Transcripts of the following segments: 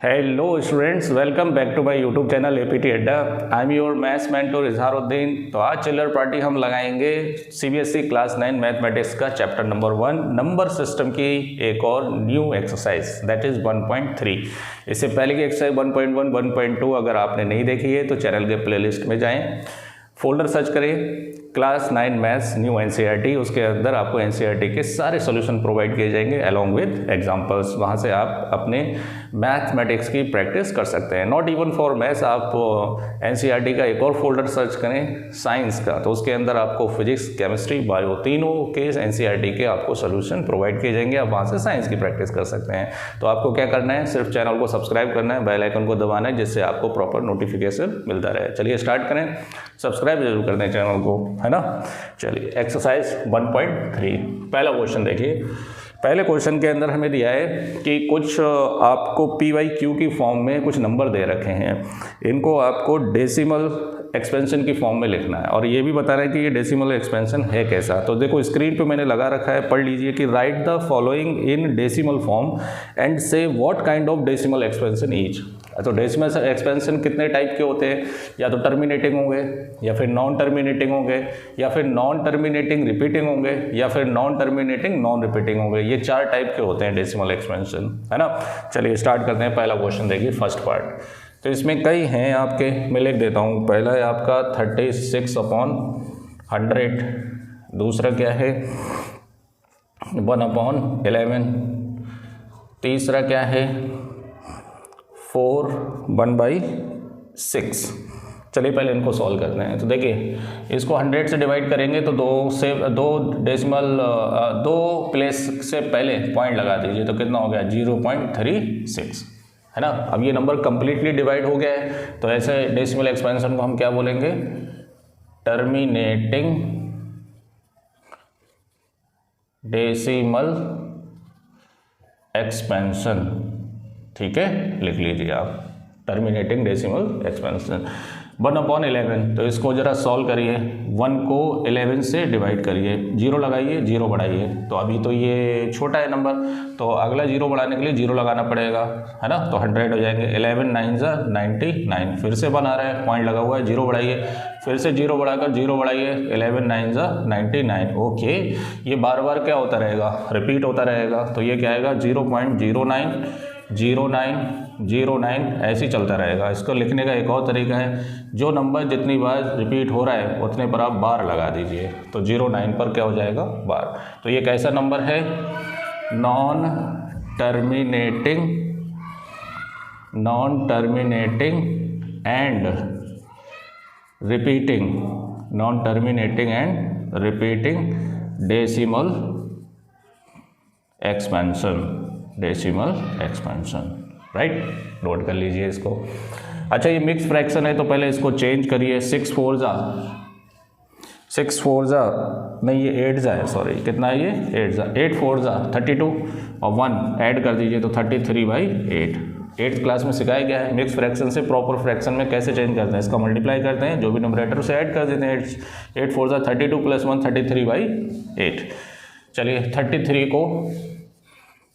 Hello students, welcome back to my YouTube channel APT Adda. I am your maths mentor Izharuddin. तो आज चिल्लर party हम लगाएंगे सीबीएसई क्लास 9 मैथमेटिक्स का चैप्टर नंबर 1 नंबर सिस्टम की एक और न्यू एक्सरसाइज दैट इज 1.3। इससे पहले की एक्सरसाइज 1.1 1.2 अगर आपने नहीं देखी है तो चैनल के प्लेलिस्ट में जाएं, फोल्डर सर्च करें क्लास 9 मैथ्स न्यू एनसीईआरटी। उसके अंदर आपको एनसीईआरटी के सारे सॉल्यूशन प्रोवाइड किए जाएंगे अलॉन्ग विद एग्जांपल्स। वहाँ से आप अपने मैथमेटिक्स की प्रैक्टिस कर सकते हैं। नॉट इवन फॉर मैथ्स, आप एनसीईआरटी का एक और फोल्डर सर्च करें साइंस का, तो उसके अंदर आपको फिजिक्स, केमिस्ट्री, बायो तीनों के एनसीईआरटी के आपको सोल्यूशन प्रोवाइड किए जाएंगे। आप वहाँ से साइंस की प्रैक्टिस कर सकते हैं। तो आपको क्या करना है, सिर्फ चैनल को सब्सक्राइब करना है, बेल आइकन को दबाना है, जिससे आपको प्रॉपर नोटिफिकेशन मिलता रहे। चलिए स्टार्ट करें, सब्सक्राइब जरूर कर दें चैनल को, है ना। चलिए एक्सरसाइज 1.3 पहला क्वेश्चन देखिए। पहले क्वेश्चन के अंदर हमें दिया है कि कुछ आपको PYQ की फॉर्म में कुछ नंबर दे रखे हैं, इनको आपको डेसिमल एक्सपेंशन की फॉर्म में लिखना है और ये भी बता रहा है कि ये डेसिमल एक्सपेंशन है कैसा। तो देखो स्क्रीन पे मैंने लगा रखा है, पढ़ लीजिए कि write the following in decimal form and say what kind of decimal expansion each. तो डेसिमल एक्सपेंशन कितने टाइप के होते हैं, या तो टर्मिनेटिंग होंगे, या फिर नॉन टर्मिनेटिंग होंगे, या फिर नॉन टर्मिनेटिंग रिपीटिंग होंगे, या फिर नॉन टर्मिनेटिंग नॉन रिपीटिंग होंगे। ये 4 टाइप के होते हैं डेसिमल एक्सपेंशन, है ना। चलिए स्टार्ट करते हैं। पहला क्वेश्चन देखिए, फर्स्ट पार्ट। तो इसमें कई हैं आपके, मैं लिख देता हूँ। पहला है आपका 36/100। दूसरा क्या है 1/11। तीसरा क्या है 4/1/6। चलिए पहले इनको सॉल्व करते हैं। तो देखिए इसको 100 से डिवाइड करेंगे तो दो प्लेस से पहले पॉइंट लगा दीजिए, तो कितना हो गया 0.36, है ना। अब ये नंबर कंप्लीटली डिवाइड हो गया है, तो ऐसे डेसिमल एक्सपेंशन को हम क्या बोलेंगे, टर्मिनेटिंग डेसिमल एक्सपेंशन। ठीक है, लिख लीजिए आप टर्मिनेटिंग डेसिमल एक्सपेंशन। 1/11, तो इसको जरा सॉल्व करिए। 1 को 11 से डिवाइड करिए, 0 लगाइए, 0 बढ़ाइए। तो अभी तो ये छोटा है नंबर, तो अगला 0 बढ़ाने के लिए 0 लगाना पड़ेगा, है ना। तो 100 हो जाएंगे। 11 9 99। फिर से 1 आ रहा है, पॉइंट लगा हुआ है, 0 बढ़ाइए, फिर से 0 बढ़ाकर 0 बढ़ाइए, 11 9 99। ओके, ये बार बार क्या होता रहेगा, रिपीट होता रहेगा। तो ये क्या आएगा 0.090909, ऐसे ही चलता रहेगा। इसको लिखने का एक और तरीका है, जो नंबर जितनी बार रिपीट हो रहा है उतने पर आप बार लगा दीजिए, तो 09 पर क्या हो जाएगा बार। तो ये कैसा नंबर है, non terminating and repeating decimal expansion, right. Note कर लीजिए इसको। अच्छा, ये मिक्स फ्रैक्शन है तो पहले इसको चेंज करिए। 6 4 नहीं, ये 8 है, सॉरी, कितना है ये 8 4 32 और 1 ऐड कर दीजिए, तो 33/8। 8th क्लास में सिखाया गया है मिक्स फ्रैक्शन से प्रॉपर फ्रैक्शन में कैसे चेंज करते हैं। इसका मल्टीप्लाई करते हैं, जो भी नंबरेटर उसे ऐड कर देते हैं। 8 4 32 + 1 33/8। चलिए 33 को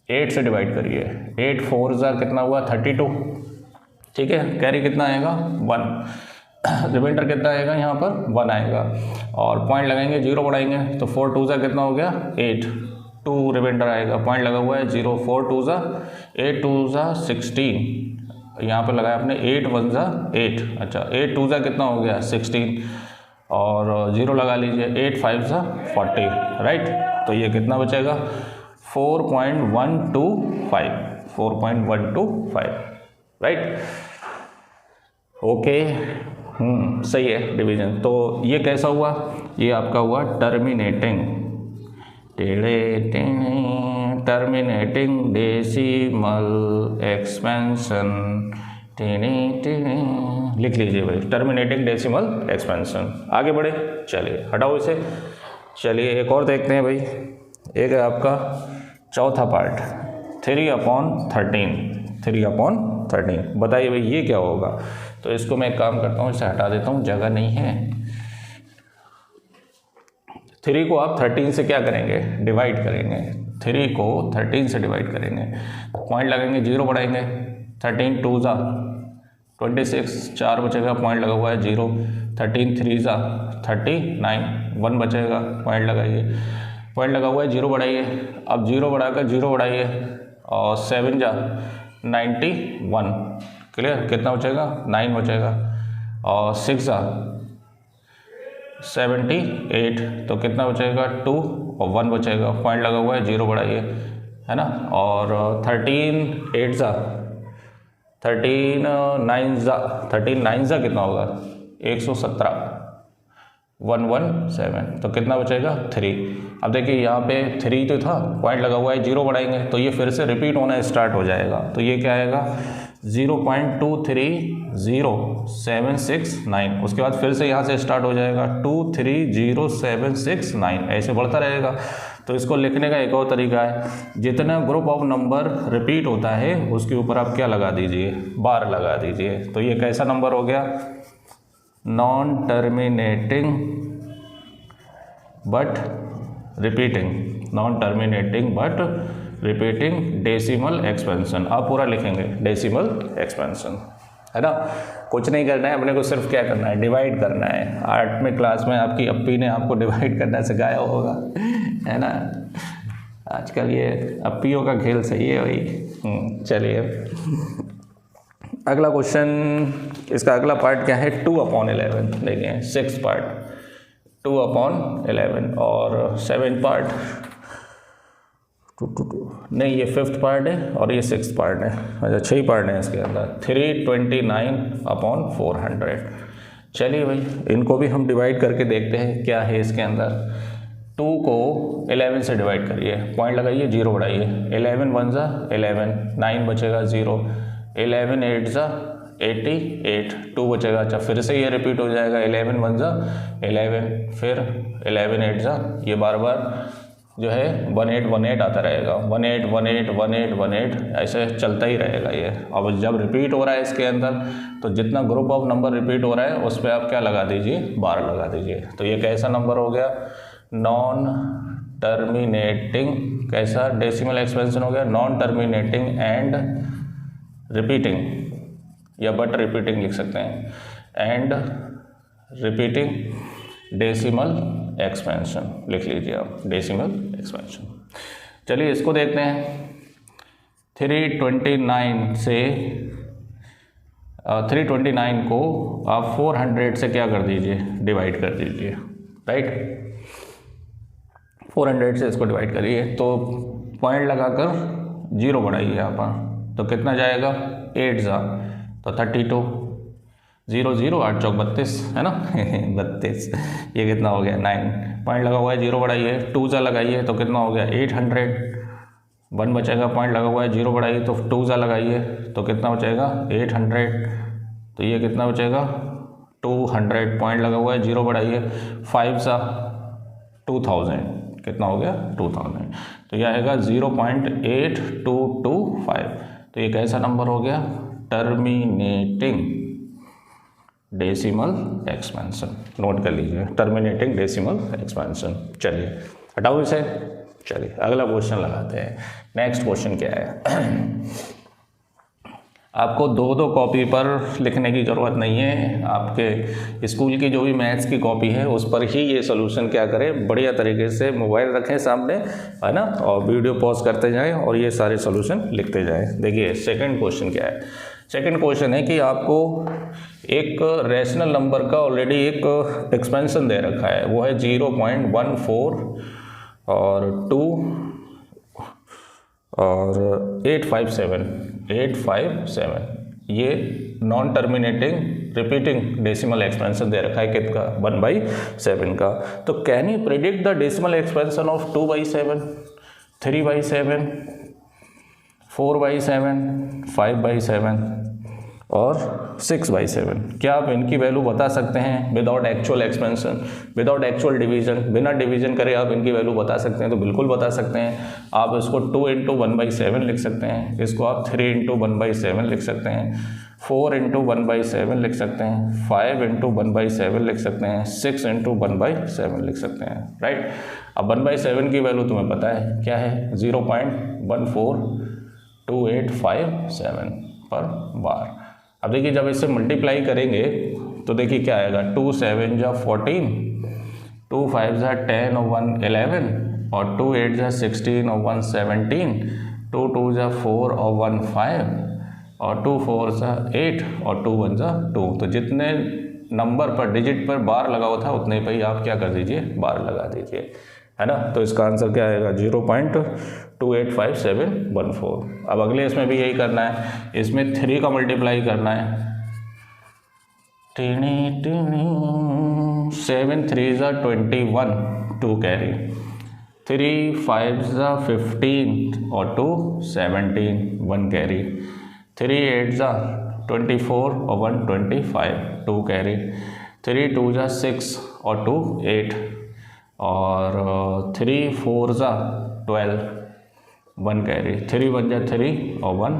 8 से डिवाइड करिए। 8 4 कितना हुआ 32, ठीक है। कैरी कितना आएगा 1, रिमाइंडर कितना आएगा यहाँ पर 1 आएगा, और पॉइंट लगाएंगे, 0 बढ़ाएंगे, तो 4 2 कितना हो गया 8, 2 रिमाइंडर आएगा, पॉइंट लगा हुआ है 0, 4 2 8 2 16, यहाँ पर लगाया आपने 8 1 8। अच्छा, 8 2 कितना हो गया 16, और 0 लगा लीजिए, 8 5 40, राइट। तो ये कितना बचेगा 4.125, राइट। ओके, सही है डिवीजन। तो ये कैसा हुआ, ये आपका हुआ टर्मिनेटिंग डेसिमल एक्सपेंशन। लिख लीजिए भाई, टर्मिनेटिंग डेसिमल एक्सपेंशन। आगे बढ़े, चलिए हटाओ इसे। चलिए एक और देखते हैं भाई। एक है आपका चौथा पार्ट 3/13। बताइए भाई ये क्या होगा। तो इसको मैं एक काम करता हूँ, इसे हटा देता हूँ, जगह नहीं है। 3 को आप 13 से क्या करेंगे, डिवाइड करेंगे। 3 को 13 से डिवाइड करेंगे, पॉइंट लगाएंगे, 0 बढ़ाएंगे, 13 2 ज़ा 26, 4 बचेगा, पॉइंट लगा हुआ है 0, 13 3 ज़ा 39, 1 बचेगा, पॉइंट लगाइए, पॉइंट लगा हुआ है 0 बढ़ाइए, अब 0 बढ़ाकर 0 बढ़ाइए और 7 जा 91, क्लियर, कितना बचेगा 9 बचेगा, और 6 जा 78, तो कितना बचेगा 2 और 1 बचेगा, पॉइंट लगा हुआ है 0 बढ़ाइए, है ना, और 13 8 जा 13 9 जा कितना होगा 117, 117, तो कितना बचेगा 3। अब देखिए यहाँ पे 3 तो था, पॉइंट लगा हुआ है 0 बढ़ाएंगे तो ये फिर से रिपीट होना स्टार्ट हो जाएगा, तो ये क्या आएगा 0.23069, उसके बाद फिर से यहाँ से स्टार्ट हो जाएगा 230769, ऐसे बढ़ता रहेगा। तो इसको लिखने का एक और तरीका है, जितना ग्रुप ऑफ नंबर रिपीट होता है उसके ऊपर आप क्या लगा दीजिए, बार लगा दीजिए। तो ये कैसा नंबर हो गया, non terminating but repeating, non terminating but repeating decimal expansion. आप पूरा लिखेंगे डेसिमल एक्सपेंशन, है ना, कुछ नहीं करना है अपने को, सिर्फ क्या करना है, डिवाइड करना है। 8वीं क्लास में आपकी अप्पी ने आपको डिवाइड करना सिखाया होगा, है ना, आजकल ये अप्पियों का खेल सही है भाई। चलिए अगला क्वेश्चन, इसका अगला पार्ट क्या है, 2/11, देखिए 6th पार्ट 2/11 और 7th पार्ट नहीं, ये 5th पार्ट है और ये 6th पार्ट है, अच्छा 6 पार्ट है इसके अंदर, 329/400। चलिए भाई इनको भी हम डिवाइड करके देखते हैं क्या है इसके अंदर। 2 को 11 से डिवाइड करिए, पॉइंट लगाइए 0 बढ़ाइए, 11 1 ज़ा 11, 9 बचेगा 0, 11 8 ज़ा 88, 2 बचेगा, अच्छा फिर से ये रिपीट हो जाएगा, 11 1 ज़ा 11, फिर 11 8 ज़ा, ये बार बार जो है 18 आता रहेगा, 18 ऐसे चलता ही रहेगा ये। अब जब रिपीट हो रहा है इसके अंदर तो जितना ग्रुप ऑफ नंबर रिपीट हो रहा है उस पर आप क्या लगा दीजिए, बार लगा दीजिए। तो ये कैसा नंबर हो गया, नॉन टर्मिनेटिंग, कैसा डेसिमल एक्सपेंशन हो गया, नॉन टर्मिनेटिंग एंड रिपीटिंग, या बट रिपीटिंग लिख सकते हैं, एंड रिपीटिंग डेसिमल एक्सपेंशन लिख लीजिए आप, डेसिमल एक्सपेंशन। चलिए इसको देखते हैं, 329 से 329 को आप 400 से क्या कर दीजिए, डिवाइड कर दीजिए, राइट, 400 से इसको डिवाइड करिए, तो पॉइंट लगाकर 0 बढ़ाइए यहाँ पर, तो कितना जाएगा 8 ज़ा तो 32, 0 0 8 चौक 32, है ना 32, ये कितना हो गया 9, पॉइंट लगा हुआ है 0 बढ़ाइए, 2 ज़ा लगाइए तो कितना हो गया 800, 1 बचेगा, पॉइंट लगा हुआ है 0 बढ़ाइए तो 2 ज़ा लगाइए तो कितना बचेगा 800, तो ये कितना बचेगा 200, पॉइंट लगा हुआ है 0 बढ़ाइए, 5 ज़ा 2000, कितना हो गया 2000, तो यह आएगा 0.8225। तो ये कैसा नंबर हो गया, टर्मिनेटिंग डेसिमल एक्सपेंशन, नोट कर लीजिए, टर्मिनेटिंग डेसिमल एक्सपेंशन। चलिए हटाओ इसे, चलिए अगला क्वेश्चन लगाते हैं। नेक्स्ट क्वेश्चन क्या है, आपको 2 कॉपी पर लिखने की ज़रूरत नहीं है, आपके स्कूल की जो भी मैथ्स की कॉपी है उस पर ही ये सोल्यूशन क्या करें, बढ़िया तरीके से मोबाइल रखें सामने, है ना, और वीडियो पॉज करते जाएं और ये सारे सोल्यूशन लिखते जाएं। देखिए सेकंड क्वेश्चन क्या है, सेकंड क्वेश्चन है कि आपको एक रेशनल नंबर का ऑलरेडी एक एक्सपेंशन दे रखा है, वो है 0.14 और 2 और 857, ये non terminating repeating decimal expansion दे रखा है कितना, 1/7 का। तो can you predict the decimal expansion of 2/7, 3/7, 4/7, 5/7 और 6/7? क्या आप इनकी वैल्यू बता सकते हैं without actual expansion, without actual division, बिना डिवीजन करे आप इनकी वैल्यू बता सकते हैं? तो बिल्कुल बता सकते हैं। आप इसको 2 × 1/7 लिख सकते हैं, इसको आप 3 × 1/7 लिख सकते हैं, 4 × 1/7 लिख सकते हैं, 5 × 1/7 लिख सकते हैं, 6 × 1/7 लिख सकते हैं, राइट। अब 1/7 की वैल्यू तुम्हें पता है क्या है, 0.14285 पर बार। अब देखिए जब इसे मल्टीप्लाई करेंगे तो देखिए क्या आएगा, 2 7 जा 14, 2 5 जा 10 और 1 11, और 2 8 जा 16 और 1 17, 2 2 जा 4 और 1 5, और 2 4 जा 8 और 2 1 जा 2। तो जितने नंबर पर डिजिट पर बार लगा हुआ था उतने पर ही आप क्या कर दीजिए, बार लगा दीजिए, है ना। तो इसका आंसर क्या आएगा, 0.285714। अब अगले इसमें भी यही करना है, इसमें 3 का मल्टीप्लाई करना है। 7 3 जा 21, 2 कैरी, 3 5 जा 15 और 2 17, 1 कैरी, 3 8 जा 24 और 1 25, 2 कैरी, 3 2 जा 6 और 2 8, और 3 4 जा 12, 1 कैरी, 3 1 जा 3 और 1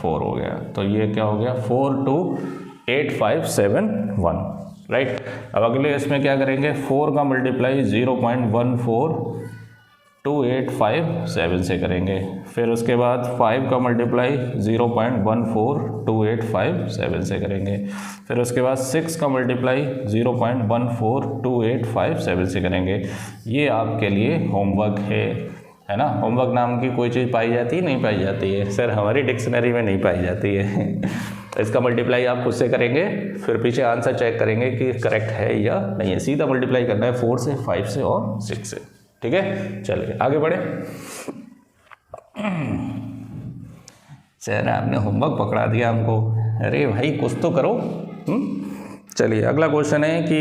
4 हो गया। तो ये क्या हो गया, 428571, राइट। अब अगले इसमें क्या करेंगे, 4 का मल्टीप्लाई 0.14285 से करेंगे, फिर उसके बाद 5 का मल्टीप्लाई 0.14285 से करेंगे, फिर उसके बाद 6 का मल्टीप्लाई 0.14285 से करेंगे। ये आपके लिए होमवर्क है ना। होमवर्क नाम की कोई चीज़ पाई जाती है, नहीं पाई जाती है सर, हमारी डिक्शनरी में नहीं पाई जाती है। इसका मल्टीप्लाई आप खुद से करेंगे, फिर पीछे आंसर चेक करेंगे कि करेक्ट है या नहीं है। सीधा मल्टीप्लाई करना है 4 से, 5 से और 6 से, ठीक है। चलिए आगे बढ़े। सर आपने होमवर्क पकड़ा दिया हमको, अरे भाई कुछ तो करो। चलिए अगला क्वेश्चन है कि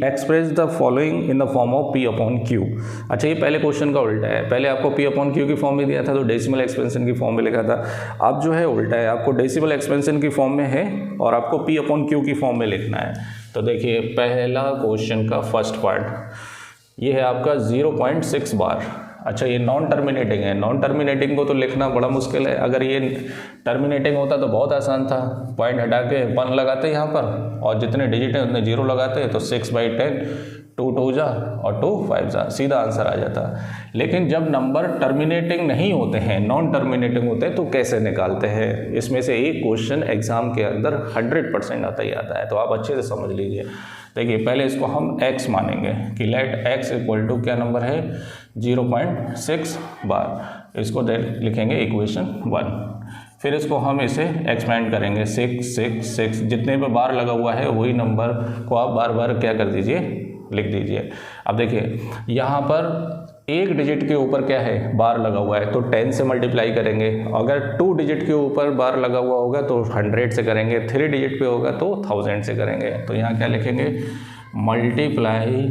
express the following in the form of P upon Q। अच्छा ये पहले क्वेश्चन का उल्टा है, पहले आपको P अपॉन Q की फॉर्म में दिया था तो डेसिमल एक्सपेंशन की फॉर्म में लिखा था। अब जो है उल्टा है, आपको डेसिमल एक्सपेंशन की फॉर्म में है और आपको P अपॉन Q की फॉर्म में लिखना है। तो देखिए पहला क्वेश्चन का फर्स्ट पार्ट ये है आपका 0.6 बार। अच्छा ये नॉन टर्मिनेटिंग है, नॉन टर्मिनेटिंग को तो लिखना बड़ा मुश्किल है। अगर ये टर्मिनेटिंग होता तो बहुत आसान था, पॉइंट हटा के 1 लगाते यहाँ पर और जितने डिजिट हैं उतने 0 लगाते, तो 6/10, 2 2 जा और 2 5 जा, सीधा आंसर आ जाता। लेकिन जब नंबर टर्मिनेटिंग नहीं होते हैं, नॉन टर्मिनेटिंग होते हैं, तो कैसे निकालते हैं? इसमें से एक क्वेश्चन एग्जाम के अंदर 100% आता ही आता है, तो आप अच्छे से समझ लीजिए। देखिए पहले इसको हम x मानेंगे कि लेट x इक्वल टू क्या नंबर है, 0.6 बार। इसको लिखेंगे इक्वेशन 1। फिर इसको हम इसे एक्सपेंड करेंगे 6 6 6, जितने पे बार लगा हुआ है वही नंबर को आप बार बार क्या कर दीजिए, लिख दीजिए। अब देखिए यहाँ पर एक डिजिट के ऊपर क्या है, बार लगा हुआ है, तो 10 से मल्टीप्लाई करेंगे। अगर 2 डिजिट के ऊपर बार लगा हुआ होगा तो 100 से करेंगे, 3 डिजिट पे होगा तो 1000 से करेंगे। तो यहाँ क्या लिखेंगे, multiply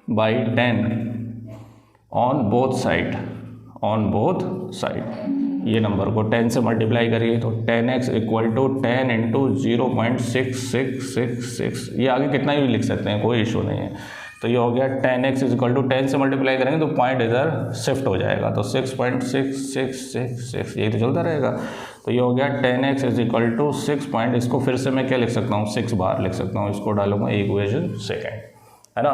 by 10 on both side, on both side. ये नंबर को 10 से मल्टीप्लाई करिए तो 10x इक्वल टू 10 इंटू 0.6666। ये आगे कितना भी लिख सकते हैं, कोई इशू नहीं है। तो ये हो गया 10x इक्वल टू 10 से मल्टीप्लाई करेंगे तो पॉइंट इधर शिफ्ट हो जाएगा, तो 6.6666 यही तो चलता रहेगा। तो ये हो गया 10x इक्वल टू 6 पॉइंट, इसको फिर से मैं क्या लिख सकता हूँ, 6 बार लिख सकता हूँ। इसको डालूंगा इक्वेशन सेकेंड, है ना।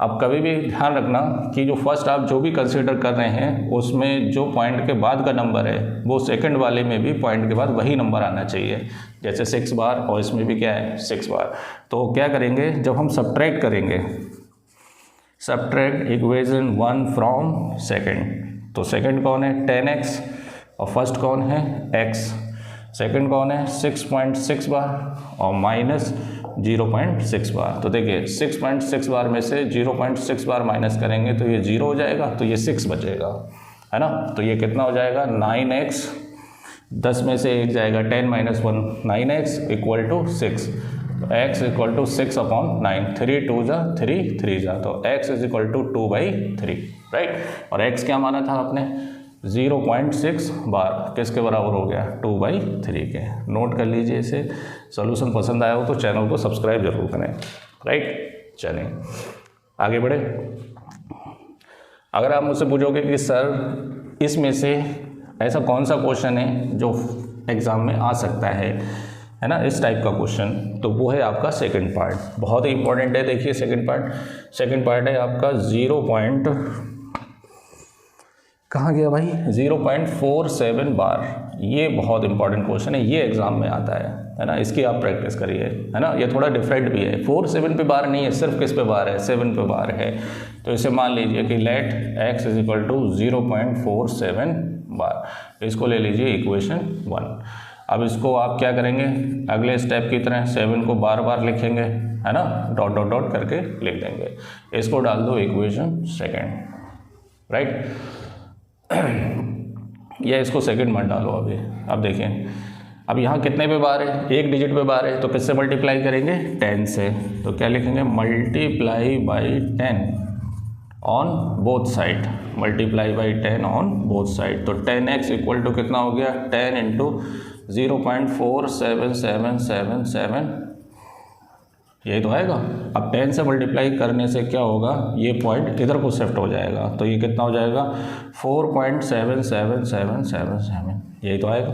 अब कभी भी ध्यान रखना कि जो फर्स्ट आप जो भी कंसीडर कर रहे हैं उसमें जो पॉइंट के बाद का नंबर है वो सेकंड वाले में भी पॉइंट के बाद वही नंबर आना चाहिए। जैसे 6 बार और इसमें भी क्या है, 6 बार। तो क्या करेंगे, जब हम सब्ट्रैक्ट करेंगे, सब्ट्रैक्ट इक्वेशन 1 फ्रॉम सेकंड, तो सेकंड कौन है 10x और फर्स्ट कौन है x। सेकंड कौन है 6.6 बार और माइनस 0.6 बार। तो देखिए 6.6 बार में से 0.6 बार माइनस करेंगे तो ये 0 हो जाएगा, तो ये 6 बचेगा, है ना। तो ये कितना हो जाएगा 9x, 10 में से 1 जाएगा 10 - 1 9x इक्वल टू 6। तो x इक्वल टू 6 अपॉन 9, 3 2 जा 3 3 जा, तो x is equal to 2/3, right. और x क्या माना था आपने 0.6 बार, किसके बराबर हो गया 2/3 के। नोट कर लीजिए इसे। सॉल्यूशन पसंद आया हो तो चैनल को सब्सक्राइब जरूर करें, राइट। चलें आगे बढ़े। अगर आप मुझसे पूछोगे कि सर इसमें से ऐसा कौन सा क्वेश्चन है जो एग्ज़ाम में आ सकता है ना, इस टाइप का क्वेश्चन, तो वो है आपका सेकंड पार्ट। बहुत ही इंपॉर्टेंट है। देखिए सेकंड पार्ट है आपका कहाँ गया भाई, 0.47 बार। ये बहुत इंपॉर्टेंट क्वेश्चन है, ये एग्जाम में आता है ना, इसकी आप प्रैक्टिस करिए, है ना। ये थोड़ा डिफरेंट भी है, 4-7 पे बार नहीं है, सिर्फ किस पे बार है, 7 पे बार है। तो इसे मान लीजिए कि let x is equal to 0.47 bar. इसको ले लीजिए इक्वेशन 1। अब इसको आप क्या करेंगे, अगले स्टेप की तरह 7 को बार बार लिखेंगे, है ना, डॉट डॉट डॉट करके लिख देंगे। इसको डाल दो इक्वेशन 2, राइट। या इसको सेकंड मत डालो अभी। अब देखें, अब यहाँ कितने पे बार है, एक डिजिट पे बार है, तो किससे मल्टीप्लाई करेंगे, 10 से। तो क्या लिखेंगे, multiply by 10 on both side, multiply by 10 on both side. तो 10x इक्वल टू कितना हो गया, 10 इंटू 0.47777, यही तो आएगा। अब 10 से मल्टीप्लाई करने से क्या होगा, ये पॉइंट इधर को शिफ्ट हो जाएगा, तो ये कितना हो जाएगा, 4.77777, यही तो आएगा,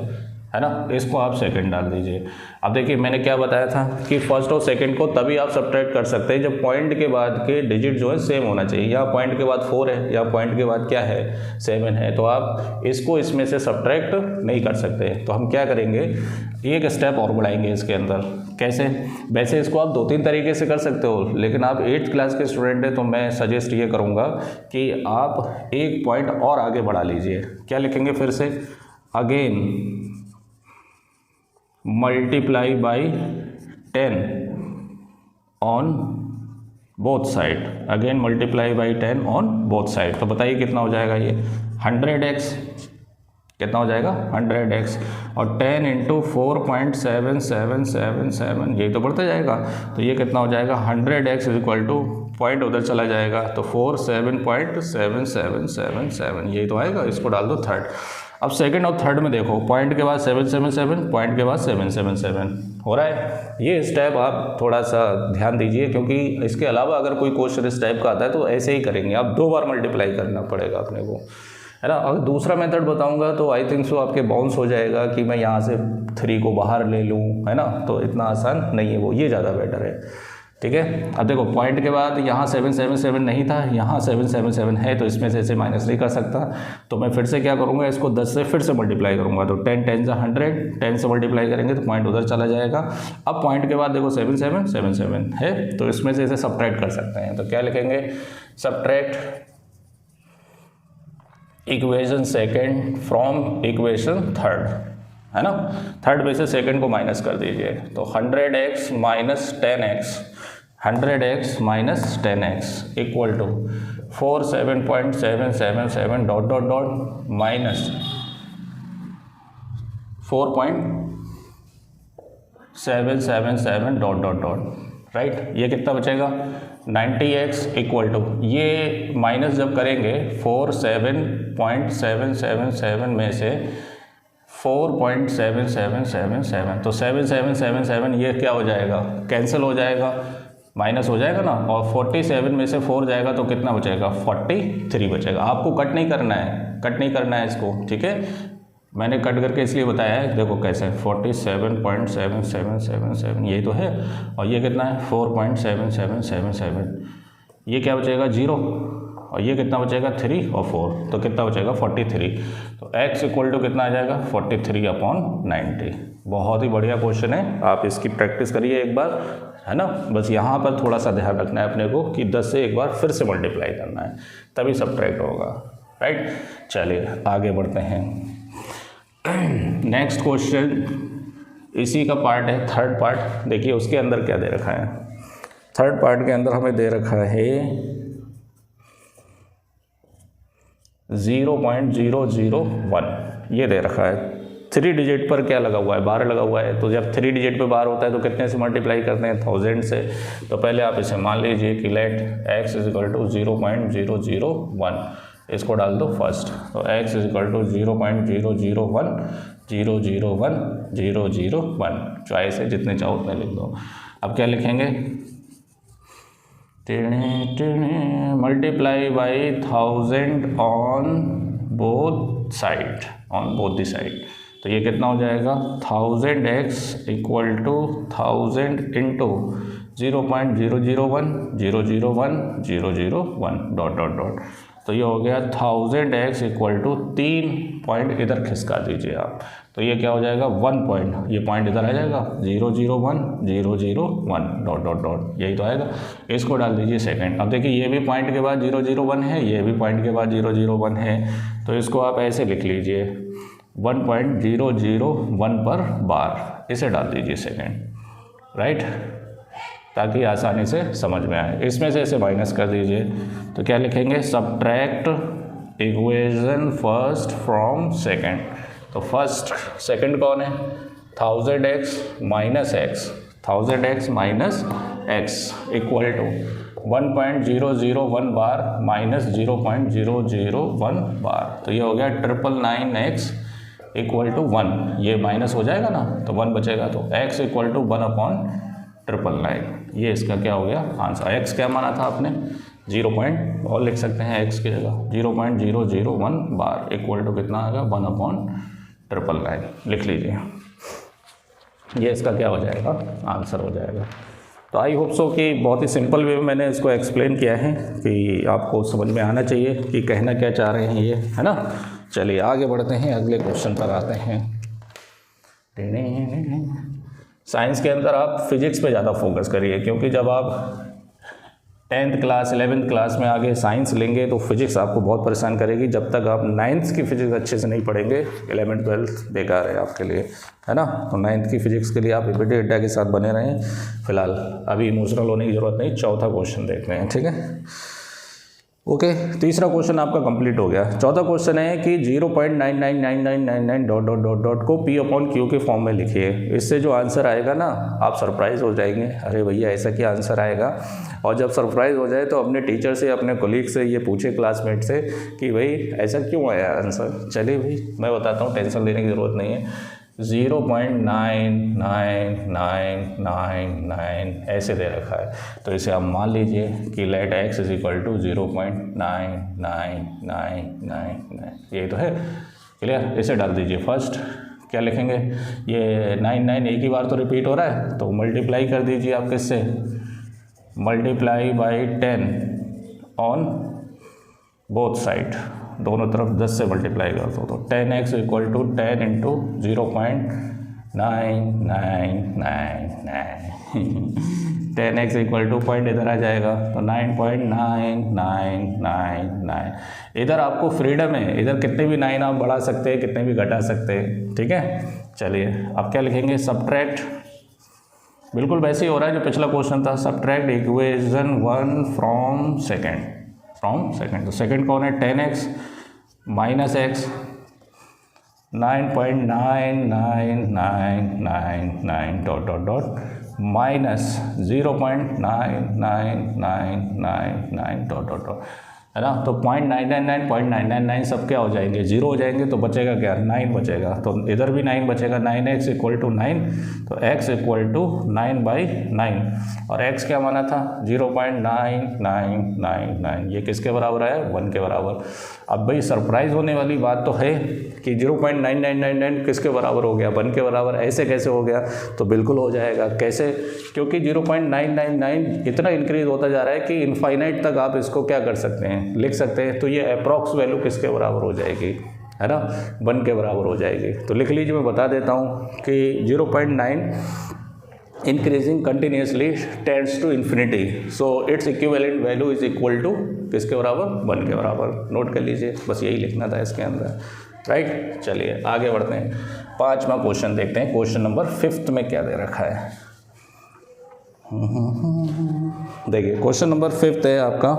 है ना। इसको आप सेकंड डाल दीजिए। अब देखिए मैंने क्या बताया था कि फर्स्ट और सेकंड को तभी आप सब्ट्रैक्ट कर सकते हैं जब पॉइंट के बाद के डिजिट जो है सेम होना चाहिए। यहाँ पॉइंट के बाद 4 है, या पॉइंट के बाद क्या है, 7 है, तो आप इसको इसमें से सब्ट्रैक्ट नहीं कर सकते। तो हम क्या करेंगे, एक स्टेप और बढ़ाएंगे इसके अंदर। कैसे, वैसे इसको आप 2-3 तरीके से कर सकते हो, लेकिन आप 8th क्लास के स्टूडेंट हैं तो मैं सजेस्ट ये करूँगा कि आप एक पॉइंट और आगे बढ़ा लीजिए। क्या लिखेंगे फिर से, again multiply by 10 on both side, again multiply by 10 on both side. तो बताइए कितना हो जाएगा ये, 100x, कितना हो जाएगा 100x, और 10 इंटू 4.7777, यही तो बढ़ता जाएगा। तो ये कितना हो जाएगा, 100x is equal to, point उधर चला जाएगा तो 47.7777, यही तो आएगा। इसको डाल दो थर्ड। अब सेकंड और थर्ड में देखो, पॉइंट के बाद 777, पॉइंट के बाद 777 हो रहा है। ये स्टेप आप थोड़ा सा ध्यान दीजिए, क्योंकि इसके अलावा अगर कोई क्वेश्चन इस टाइप का आता है तो ऐसे ही करेंगे आप, 2 बार मल्टीप्लाई करना पड़ेगा अपने को, है ना। अगर दूसरा मेथड बताऊंगा तो आई थिंक सो आपके बाउंस हो जाएगा कि मैं यहाँ से 3 को बाहर ले लूँ, है ना, तो इतना आसान नहीं है वो, ये ज़्यादा बेटर है, ठीक है। अब देखो पॉइंट के बाद यहाँ 777 नहीं था, यहाँ 777 है, तो इसमें से इसे माइनस नहीं कर सकता। तो मैं फिर से क्या करूँगा, इसको 10 से फिर से मल्टीप्लाई करूँगा। तो 10 10 100, 10 से मल्टीप्लाई करेंगे तो पॉइंट उधर चला जाएगा। अब पॉइंट के बाद देखो 7777 है, तो इसमें से इसे सब्ट्रैक्ट कर सकते हैं। तो क्या लिखेंगे, subtract equation second from equation third, है ना। थर्ड में से सेकेंड को माइनस कर दीजिए। तो 100x minus 10x, 100x minus 10x equal to 47.777 dot dot dot minus 4.777 dot dot dot, right. ये कितना बचेगा, 90x इक्वल टू, ये माइनस जब करेंगे 47.777 में से 4.7777, तो 7777 ये क्या हो जाएगा, कैंसिल हो जाएगा, माइनस हो जाएगा ना। और 47 में से 4 जाएगा तो कितना बचेगा, 43 बचेगा। आपको कट नहीं करना है, कट नहीं करना है इसको, ठीक है। मैंने कट करके इसलिए बताया है, देखो कैसे, 47.7777 यही तो है, और ये कितना है 4.7777, ये क्या बचेगा 0, और ये कितना बचेगा 3 और 4, तो कितना बचेगा 43। तो x इक्वल टू कितना आ जाएगा 43/90। बहुत ही बढ़िया क्वेश्चन है, आप इसकी प्रैक्टिस करिए एक बार, है ना। बस यहाँ पर थोड़ा सा ध्यान रखना है अपने को कि 10 से एक बार फिर से मल्टीप्लाई करना है, तभी सब्ट्रैक्ट होगा, राइट। चलिए आगे बढ़ते हैं। नेक्स्ट क्वेश्चन इसी का पार्ट है, थर्ड पार्ट। देखिए उसके अंदर क्या दे रखा है, थर्ड पार्ट के अंदर हमें दे रखा है 0.001, ये दे रखा है। 3 डिजिट पर क्या लगा हुआ है, 12 लगा हुआ है। तो जब 3 डिजिट पे 12 होता है तो कितने से मल्टीप्लाई करते हैं, 1000 से। तो पहले आप इसे मान लीजिए कि let x is equal to 0.001, इसको डाल दो फर्स्ट। तो x is equal to 0.001 choice है, जितने चाहो उतने लिख दो। अब क्या लिखेंगे, multiply by 1000 on both side, on both the side. तो ये कितना हो जाएगा 1000x equal to 1000 into 0.001 001 001 dot dot dot, तो ये हो गया 1000x इक्वल टू 3 पॉइंट इधर खिसका दीजिए आप, तो ये क्या हो जाएगा 1 पॉइंट, ये पॉइंट इधर आ जाएगा 0 0 1 0 0 1 डॉट डॉट डॉट, यही तो आएगा। इसको डाल दीजिए सेकंड। अब देखिए ये भी पॉइंट के बाद 0 0 1 है, ये भी पॉइंट के बाद 0 0 1 है, तो इसको आप ऐसे लिख लीजिए 1.001 पर बार, इसे डाल दीजिए सेकंड, राइट, ताकि आसानी से समझ में आए। इसमें से इसे माइनस कर दीजिए, तो क्या लिखेंगे subtract equation first from second. तो फर्स्ट सेकंड कौन है 1000x minus x, 1000x minus x equal to 1.001 bar minus 0.001 bar, तो ये हो गया 999x इक्वल टू 1, ये माइनस हो जाएगा ना तो 1 बचेगा, तो x इक्वल टू 1/999, ये इसका क्या हो गया आंसर। x क्या माना था आपने 0 और लिख सकते हैं x की जगह 0.001 बार इक्वल टू कितना आएगा 1/999, लिख लीजिए, ये इसका क्या हो जाएगा आंसर हो जाएगा। तो आई होप सो कि बहुत ही सिंपल वे में मैंने इसको एक्सप्लेन किया है कि आपको समझ में आना चाहिए कि कहना क्या चाह रहे हैं ये, है ना। चलिए आगे बढ़ते हैं, अगले क्वेश्चन पर आते हैं। साइंस के अंदर आप फिजिक्स पे ज़्यादा फोकस करिए, क्योंकि जब आप 10th क्लास 11th क्लास में आगे साइंस लेंगे तो फिजिक्स आपको बहुत परेशान करेगी। जब तक आप 9th की फिजिक्स अच्छे से नहीं पढ़ेंगे 11th 12th बेकार है आपके लिए, है ना। तो 9th की फिजिक्स के लिए आप एपीटी एड्डा के साथ बने रहें। फिलहाल अभी इमोशनल होने की ज़रूरत नहीं, चौथा क्वेश्चन देखते हैं, ठीक है। ओके, तीसरा क्वेश्चन आपका कंप्लीट हो गया। चौथा क्वेश्चन है कि 0.999999 डॉट डॉट डॉट डॉट को P/Q के फॉर्म में लिखिए। इससे जो आंसर आएगा ना आप सरप्राइज हो जाएंगे, अरे भैया ऐसा क्या आंसर आएगा। और जब सरप्राइज हो जाए तो अपने टीचर से अपने कोलीग से ये पूछे क्लासमेट से कि भाई ऐसा क्यों आया आंसर। चलिए भाई मैं बताता हूँ, टेंशन लेने की ज़रूरत नहीं है। 0.99999 ऐसे दे रखा है, तो इसे आप मान लीजिए कि let x is equal to 0.99999, यही तो है, क्लियर। इसे डाल दीजिए फर्स्ट, क्या लिखेंगे, ये 99 एक ही बार तो रिपीट हो रहा है, तो मल्टीप्लाई कर दीजिए आप किससे, multiply by 10 on both side, दोनों तरफ 10 से मल्टीप्लाई कर दो, तो 10x equal to 10 into 0.9999 10x equal to point इधर आ जाएगा तो 9.9999। इधर आपको फ्रीडम है, इधर कितने भी 9 आप बढ़ा सकते हैं, कितने भी घटा सकते हैं, ठीक है। चलिए अब क्या लिखेंगे, सब्ट्रैक्ट, बिल्कुल वैसे ही हो रहा है जो पिछला क्वेश्चन था, सब्ट्रैक्ट इक्वेशन 1 फ्रॉम सेकेंड, तो सेकंड कौन है 10x minus x 9.9999 dot dot dot minus 0.99999 dot dot dot, है ना। तो 0.999 सब क्या हो जाएंगे, जीरो हो जाएंगे, तो बचेगा क्या 9 बचेगा, तो इधर भी 9 बचेगा, 9x इक्वल टू 9, तो x इक्वल टू 9/9 और x क्या माना था 0.9999, ये किसके बराबर है 1 के बराबर। अब भाई सरप्राइज होने वाली बात तो है कि 0.9999 किसके बराबर हो गया 1 के बराबर, ऐसे कैसे हो गया, तो बिल्कुल हो जाएगा, कैसे, क्योंकि 0.999 इतना इंक्रीज होता जा रहा है कि इनफाइनाइट तक आप इसको क्या कर सकते हैं, लिख सकते हैं। तो ये अप्रॉक्स वैल्यू किसके बराबर हो जाएगी, है ना 1 के बराबर हो जाएगी। तो लिख लीजिए, मैं बता देता हूँ कि 0.9 increasing continuously tends to infinity, so its equivalent value is equal to किसके बराबर 1 के बराबर। नोट कर लीजिए, बस यही लिखना था इसके अंदर, राइट। चलिए आगे बढ़ते हैं, 5वां क्वेश्चन देखते हैं, क्वेश्चन नंबर 5 में क्या दे रखा है। देखिए क्वेश्चन नंबर 5 है आपका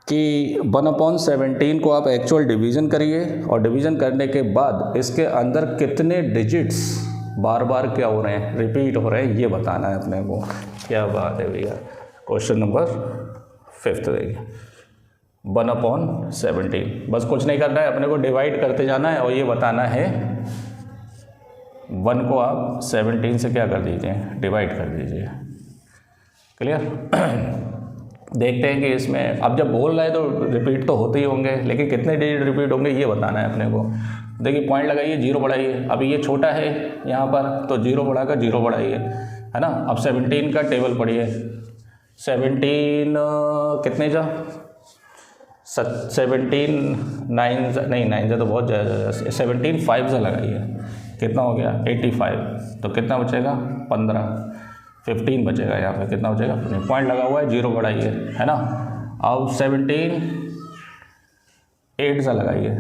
कि 1/17 को आप एक्चुअल डिवीज़न करिए और डिवीज़न करने के बाद इसके अंदर कितने डिजिट्स बार बार क्या हो रहे हैं, रिपीट हो रहे हैं, ये बताना है अपने को। क्या बात है भैया, क्वेश्चन नंबर 5 देखिए 1/17, बस कुछ नहीं करना है, अपने को डिवाइड करते जाना है और ये बताना है 1 को आप 17 से क्या कर दीजिए, डिवाइड कर दीजिए, क्लियर। देखते हैं कि इसमें अब जब बोल रहा है तो रिपीट तो होते ही होंगे, लेकिन कितने डिजिट रिपीट होंगे ये बताना है अपने को। देखिए पॉइंट लगाइए, 0 बढ़ाइए, अभी ये छोटा है यहाँ पर तो 0 बढ़ाकर 0 बढ़ाइए, है ना। अब 17 का टेबल पढ़िए, 17 कितने जा 17 9 नहीं 9 से तो बहुत ज़्यादा, 17 5 से लगाइए, कितना हो गया 85, तो कितना बचेगा 15 बचेगा यहाँ पे, कितना बचेगा पॉइंट लगा हुआ है, जीरो बढ़ाइए, है ना। अब 17 8 से लगाइए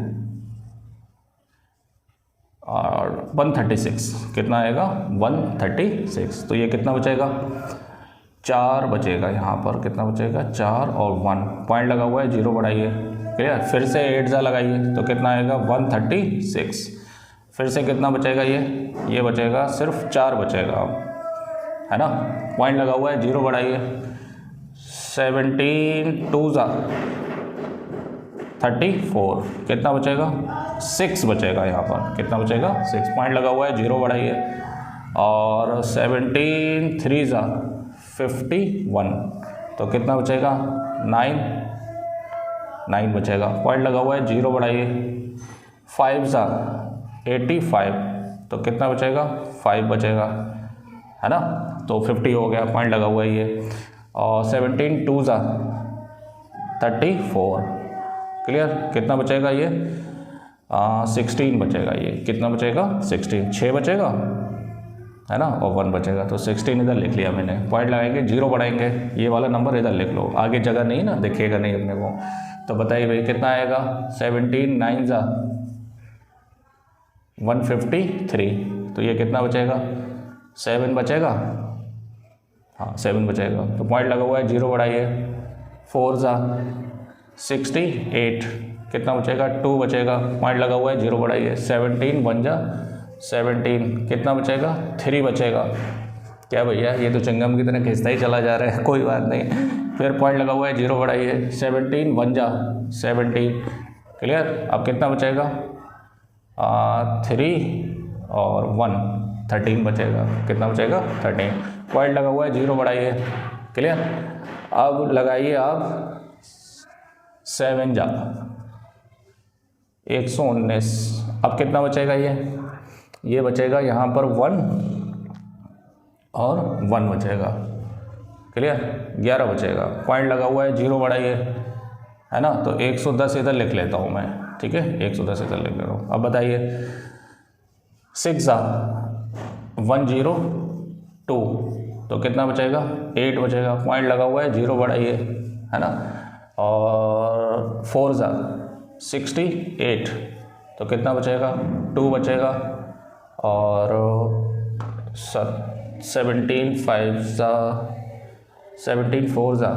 और 136, कितना आएगा 136, तो ये कितना बचेगा 4 बचेगा यहाँ पर, कितना बचेगा 4 और 1, पॉइंट लगा हुआ है, जीरो बढ़ाइए, क्लियर। फिर से 8 जा लगाइए तो कितना आएगा 136, फिर से कितना बचेगा ये बचेगा सिर्फ 4 बचेगा, है ना। पॉइंट लगा हुआ है, जीरो बढ़ाइए, 17 2 जा 34, कितना बचेगा 6 बचेगा यहाँ पर, कितना बचेगा 6, पॉइंट लगा हुआ है, जीरो बढ़ाइए, और 17 3 जा 51, तो कितना बचेगा 9 बचेगा, पॉइंट लगा हुआ है, जीरो बढ़ाइए, 5 जा 85, तो कितना बचेगा 5 बचेगा, है ना, तो 50 हो गया, पॉइंट लगा हुआ है ये, और 17 2 जा 34, क्लियर। कितना बचेगा ये 16 बचेगा, ये कितना बचेगा 16, 6 बचेगा, है ना, और 1 बचेगा, तो 16 इधर लिख लिया मैंने, पॉइंट लगाएंगे, जीरो बढ़ाएंगे, ये वाला नंबर इधर लिख लो, आगे जगह नहीं ना, दिखेगा नहीं अपने को। तो बताइए भाई कितना आएगा 17 9 जा 153, तो ये कितना बचेगा 7 बचेगा, हाँ 7 बचेगा, तो पॉइंट लगा हुआ है, जीरो बढ़ाइए, 4 जा 68, कितना बचेगा 2 बचेगा, पॉइंट लगा हुआ है, जीरो बढ़ाइए, 17 1 जा 17, कितना बचेगा 3 बचेगा। क्या भैया ये तो चंगम की तरह खींचता ही चला जा रहा है, कोई बात नहीं, फिर पॉइंट लगा हुआ है, जीरो बढ़ाइए, 17 1 जा 17, क्लियर। अब कितना बचेगा 3 और 1 13 बचेगा, कितना बचेगा 13, पॉइंट लगा हुआ है, जीरो बढ़ाइए, क्लियर। अब लगाइए आप 7 जा 119, अब कितना बचेगा ये बचेगा यहाँ पर 1 और 1 बचेगा, क्लियर, 11 बचेगा, पॉइंट लगा हुआ है, जीरो बढ़ाइए, है ना, तो 110 इधर लिख लेता हूँ मैं, ठीक है, 110 इधर लिख ले रहा हूँ। अब बताइए 6 जा 102, तो कितना बचेगा 8 बचेगा, पॉइंट लगा हुआ है, जीरो बढ़ाइए, है ना, और 4 जा 68, तो कितना बचेगा 2 बचेगा, और 17 5 जा 17 4 जा,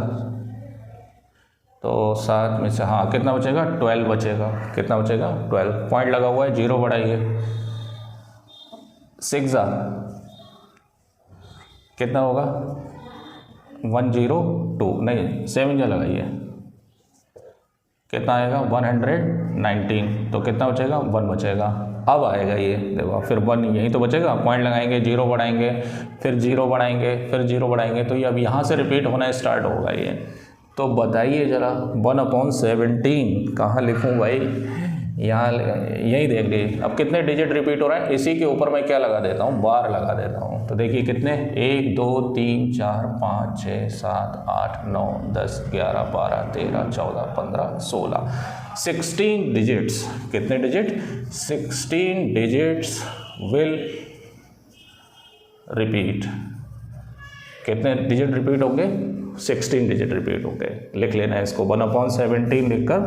तो 7 में से हाँ कितना बचेगा 12 बचेगा, कितना बचेगा 12, पॉइंट लगा हुआ है, जीरो बढ़ाइए, 6 जा कितना होगा 102, नहीं 7 जा लगाइए, कितना आएगा 119, तो कितना बचेगा 1 बचेगा। अब आएगा ये देखो, फिर 1 यहीं तो बचेगा, पॉइंट लगाएंगे, जीरो बढ़ाएंगे, फिर जीरो बढ़ाएंगे, फिर जीरो बढ़ाएंगे, तो ये अब यहाँ से रिपीट होना स्टार्ट होगा ये। तो बताइए ज़रा 1/17 कहाँ लिखूँ भाई, यहाँ यही देख लीजिए। अब कितने डिजिट रिपीट हो रहा है, इसी के ऊपर मैं क्या लगा देता हूँ, बार लगा देता हूँ। तो देखिए कितने 1 2 3 4 5 6 7 8 9 10 11 12 13 14 15 16 16 डिजिट्स। कितने डिजिट 16 डिजिट्स विल रिपीट। कितने डिजिट रिपीट होंगे 16 डिजिट रिपीट होंगे। लिख लेना है इसको 1/17 लिखकर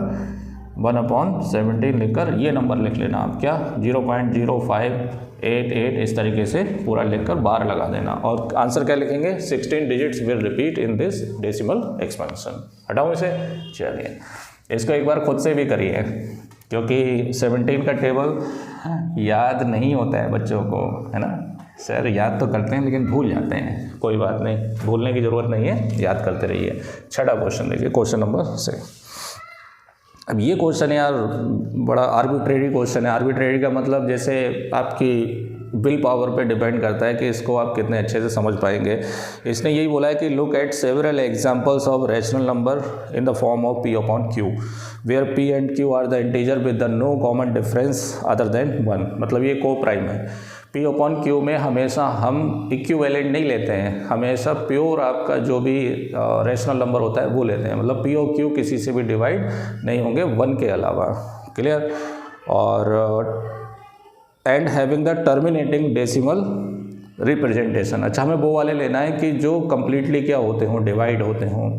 1/17 लिखकर ये नंबर लिख लेना आप क्या 0.0588 इस तरीके से पूरा लिखकर बार लगा देना। और आंसर क्या लिखेंगे 16 digits will repeat in this decimal expansion. हटाऊँ इसे, चलिए इसको एक बार खुद से भी करिए क्योंकि 17 का टेबल याद नहीं होता है बच्चों को, है ना सर, याद तो करते हैं लेकिन भूल जाते हैं। कोई बात नहीं, भूलने की ज़रूरत नहीं है, याद करते रहिए। छठा क्वेश्चन देखिए, क्वेश्चन नंबर 6। अब ये क्वेश्चन यार बड़ा आर्बिट्रेरी क्वेश्चन है। आर्बिट्रेरी का मतलब जैसे आपकी विल पावर पे डिपेंड करता है कि इसको आप कितने अच्छे से समझ पाएंगे। इसने यही बोला है कि look at several examples of rational number in the form of p upon q where p and q are the integer with the no common difference other than 1। मतलब ये को प्राइम है। P अपॉन Q में हमेशा हम equivalent नहीं लेते हैं, हमेशा प्योर आपका जो भी रेशनल नंबर होता है वो लेते हैं, मतलब P और Q किसी से भी डिवाइड नहीं होंगे 1 के अलावा। क्लियर। और and having the terminating decimal representation. अच्छा, हमें वो वाले लेना है कि जो कम्प्लीटली क्या होते हों, डिवाइड होते हों,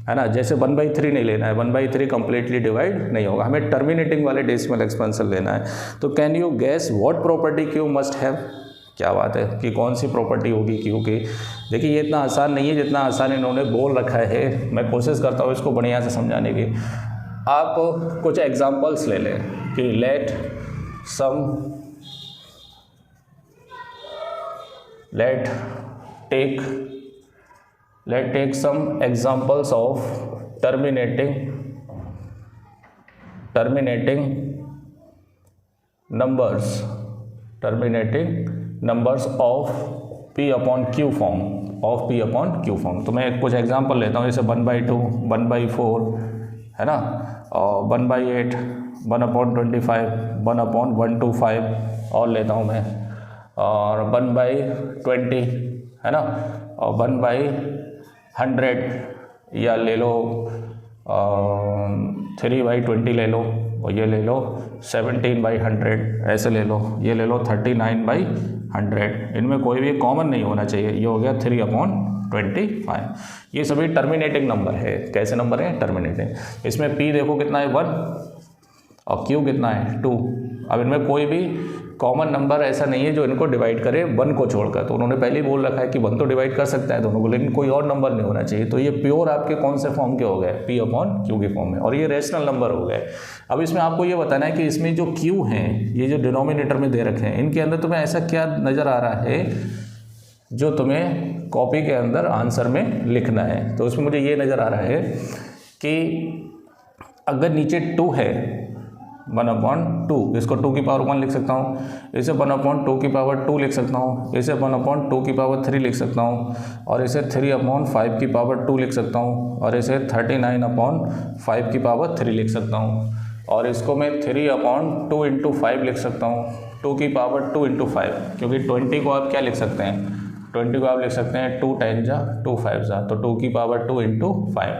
है ना। जैसे 1/3 नहीं लेना है, 1/3 कम्प्लीटली डिवाइड नहीं होगा, हमें टर्मिनेटिंग वाले डेसिमल एक्सपेंशन लेना है। तो can you gas what property Q must have. क्या बात है कि कौन सी प्रॉपर्टी होगी क्यू की। देखिए ये इतना आसान नहीं है जितना आसान इन्होंने बोल रखा है, मैं कोशिश करता हूँ इसको बढ़िया से समझाने की। आप कुछ एग्जाम्पल्स ले लें कि late take some examples of terminating numbers of P upon Q form। तो मैं कुछ एग्जांपल लेता हूँ, जैसे 1/2, 1/4, है ना, और 1/8, 1/25, 1/125 और लेता हूँ मैं, और 1/20, है ना, और 1/100, या ले लो 3/20 ले लो, और ये ले लो 17/100, ऐसे ले लो, ये ले लो 39/100। इनमें कोई भी कॉमन नहीं होना चाहिए। ये हो गया 3/25। ये सभी टर्मिनेटिंग नंबर है। कैसे नंबर है? टर्मिनेटिंग। इसमें P देखो कितना है 1 और Q कितना है 2। अब इनमें कोई भी कॉमन नंबर ऐसा नहीं है जो इनको डिवाइड करे 1 को छोड़कर। तो उन्होंने पहले ही बोल रखा है कि 1 तो डिवाइड कर सकता है दोनों को, लेकिन कोई और नंबर नहीं होना चाहिए। तो ये प्योर आपके कौन से फॉर्म के हो गए? P अपॉन Q के फॉर्म में, और ये रेशनल नंबर हो गए। अब इसमें आपको ये बताना है कि इसमें जो Q हैं, ये जो डिनोमिनेटर में दे रखे हैं, इनके अंदर तुम्हें ऐसा क्या नज़र आ रहा है जो तुम्हें कॉपी के अंदर आंसर में लिखना है। तो उसमें मुझे ये नज़र आ रहा है कि अगर नीचे 2 है 1/2, इसको 2 की पावर 1 लिख सकता हूँ, इसे 1/2 की पावर 2 लिख सकता हूँ, इसे 1/2 की पावर 3 लिख सकता हूँ, और इसे 3/5 की पावर 2 लिख सकता हूँ, और इसे 39/5 की पावर 3 लिख सकता हूँ, और इसको मैं 3/2 × 5 लिख सकता हूँ, 2 की पावर 2 × 5, क्योंकि 20 को आप क्या लिख सकते हैं? 20 को आप लिख सकते हैं 2 10 जा 2 5 जा, तो 2 की पावर 2 × 5।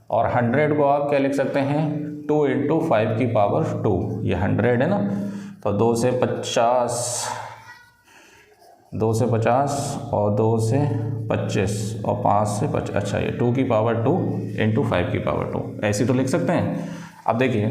और 100 को आप क्या लिख सकते हैं? 2 × 5 की पावर 2। ये 100 है ना, तो 2 से 50 और 2 से 25 और 5 से 25। अच्छा, ये 2 की पावर 2 × 5 की पावर 2, ऐसी तो लिख सकते हैं। अब देखिए,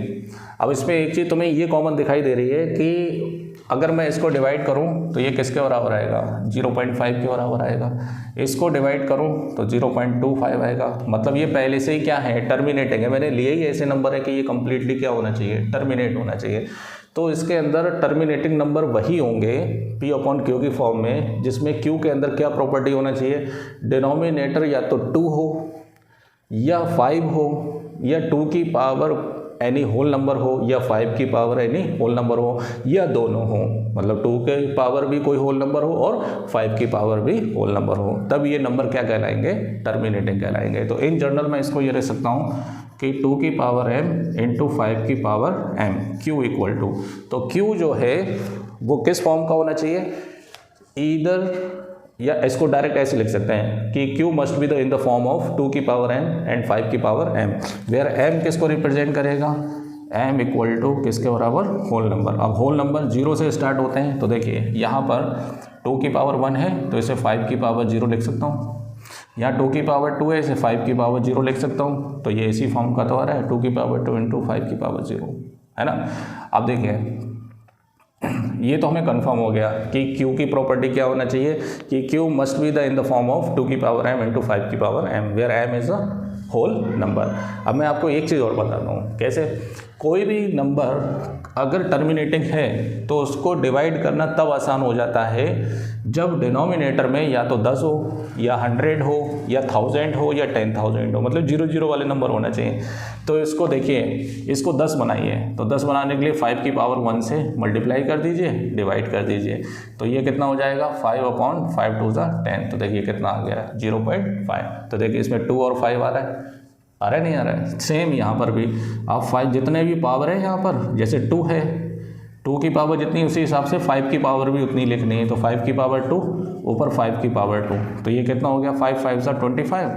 अब इसमें एक चीज़ तुम्हें ये कॉमन दिखाई दे रही है कि अगर मैं इसको डिवाइड करूं तो ये किसके बराबर आएगा? 0.5 के बराबर आएगा। इसको डिवाइड करूं तो 0.25 आएगा। मतलब ये पहले से ही क्या है? टर्मिनेटिंग है। मैंने लिए ही ऐसे नंबर है कि ये कम्प्लीटली क्या होना चाहिए? टर्मिनेट होना चाहिए। तो इसके अंदर टर्मिनेटिंग नंबर वही होंगे P अपॉन Q की फॉर्म में, जिसमें Q के अंदर क्या प्रॉपर्टी होना चाहिए? डिनोमिनेटर या तो 2 हो या 5 हो, या 2 की पावर एनी होल नंबर हो, या 5 की पावर एनी होल नंबर हो, या दोनों हो। मतलब 2 के पावर भी कोई होल नंबर हो और 5 की पावर भी होल नंबर हो, तब ये नंबर क्या कहलाएंगे? टर्मिनेटिंग कहलाएंगे। तो इन जनरल मैं इसको ये रख सकता हूँ कि 2 की पावर m × 5 की power m, Q equal to, तो Q जो है वो किस फॉर्म का होना चाहिए? ईदर, या इसको डायरेक्ट ऐसे लिख सकते हैं कि Q must be in the form of 2 की पावर n एंड 5 की पावर m, वेयर m किसको रिप्रेजेंट करेगा? m इक्वल टू किसके बराबर? Whole number. अब होल नंबर 0 से स्टार्ट होते हैं, तो देखिए यहाँ पर 2 की पावर 1 है तो इसे 5 की पावर 0 लिख सकता हूँ, यहाँ 2 की पावर 2 है, इसे 5 की पावर 0 लिख सकता हूँ। तो ये इसी फॉर्म का तो आ रहा है 2 की पावर 2 × 5 की पावर 0, है ना। अब देखिए, ये तो हमें कंफर्म हो गया कि Q की प्रॉपर्टी क्या होना चाहिए कि Q must be in the form of 2 की पावर m × 5 की power m, where m is a whole number. अब मैं आपको एक चीज़ और बताता हूँ कैसे। कोई भी नंबर अगर टर्मिनेटिंग है तो उसको डिवाइड करना तब आसान हो जाता है जब डिनोमिनेटर में या तो 10 हो, या 100 हो, या 1000 हो, या 10,000 हो, मतलब 0 वाले नंबर होना चाहिए। तो इसको देखिए, इसको 10 बनाइए, तो 10 बनाने के लिए 5 की पावर 1 से मल्टीप्लाई कर दीजिए, डिवाइड कर दीजिए, तो ये कितना हो जाएगा? 5/5 2 × 10। तो देखिए कितना आ गया? 0.5। तो देखिए इसमें 2 और 5 आ रहा है नहीं आ रहा है? सेम यहाँ पर भी आप 5 जितने भी पावर है यहाँ पर, जैसे 2 है 2 की पावर जितनी उसी हिसाब से 5 की पावर भी उतनी लिखनी है, तो 5 की पावर 2 ऊपर 5 की पावर 2, तो ये कितना हो गया 5 5 सा 25,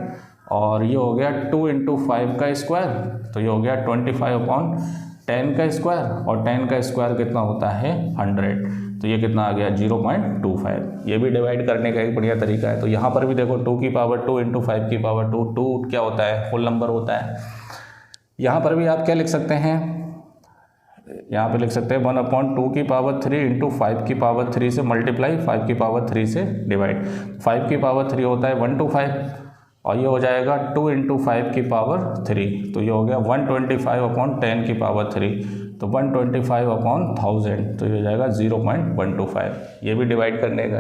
और ये हो गया 2 इंटू 5 का स्क्वायर, तो ये हो गया 25/10 का स्क्वायर, और 10 का स्क्वायर कितना होता है 100, तो ये कितना आ गया 0.25। ये भी डिवाइड करने का एक बढ़िया तरीका है। तो यहाँ पर भी देखो 2 की पावर 2 इंटू 5 की पावर 2, 2 क्या होता है फुल नंबर होता है। यहाँ पर भी आप क्या लिख सकते हैं, यहाँ पे लिख सकते हैं 1/2 की पावर 3 इंटू 5 की पावर 3 से मल्टीप्लाई 5 की पावर 3 से डिवाइड। 5 की पावर 3 होता है 125, और ये हो जाएगा 2 इंटू 5 की पावर 3, तो ये हो गया 125/10 की पावर 3, तो 125/1000, तो ये हो जाएगा 0.125। ये भी डिवाइड करने का